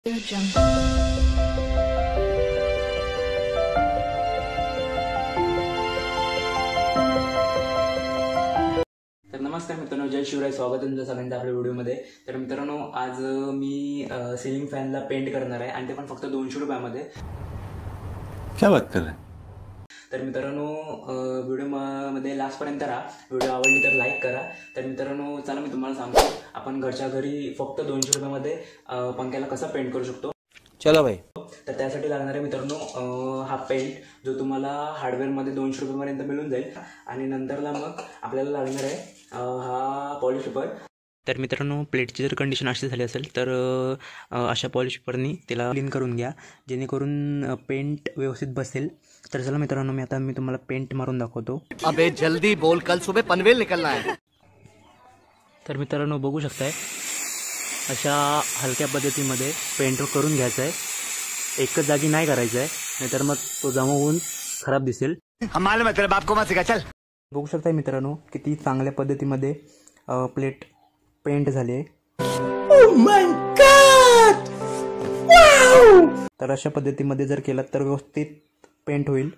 तर नमस्कार मित्रांनो, जय शिवराय. स्वागत आहे तुमचं सगळ्यांचं आपल्या व्हिडिओमध्ये. तर मित्रांनो, आज मी सिलिंग फॅनला पेंट करणार आहे आणि ते पण फक्त 200 रुपयामध्ये. क्या बात कर रहे हैं? तर मित्रांनो, व्हिडिओमध्ये लास्टपर्यंत राहा. व्हिडिओ आवडली तर लाईक करा. तर मित्रांनो, चला मी तुम्हाला सांगतो आपण घरच्या घरी फक्त 200 रुपयामध्ये पंख्याला कसा पेंट करू शकतो. चलो भाई. तर त्यासाठी लागणार आहे मित्रांनो हा पेंट, जो तुम्हाला हार्डवेअरमध्ये 200 रुपयापर्यंत मिळून जाईल. आणि नंतरला मग आपल्याला लागणार आहे हा पॉलिश पेपर. तर मित्रांनो, प्लेटची जर कंडिशन अशी झाली असेल तर अशा पॉलिश पेपरनी तिला क्लीन करून घ्या, जेणेकरून पेंट व्यवस्थित बसेल. तर चला मित्रांनो, मी तुम्हाला पेंट मारून दाखवतो. अबे जल्दी बोल, कल सुबह पनवेल निकलना है. तर मित्रांनो, बघू शकताय अशा हलक्या पद्धतीमध्ये पेंट करून घ्यायचं आहे. एकच जागी नाही करायचं आहे, नाहीतर मग तो जमा होऊन खराब दिसेल. हमारे मतलब बाप को मत सिखा, चल. बघू शकताय मित्रांनो, किती चांगल्या पद्धतीमध्ये प्लेट पेंट झाली आहे. Oh my God! Wow! तर अशा पद्धतीमध्ये जर केलात तर व्यवस्थित पेंट होईल.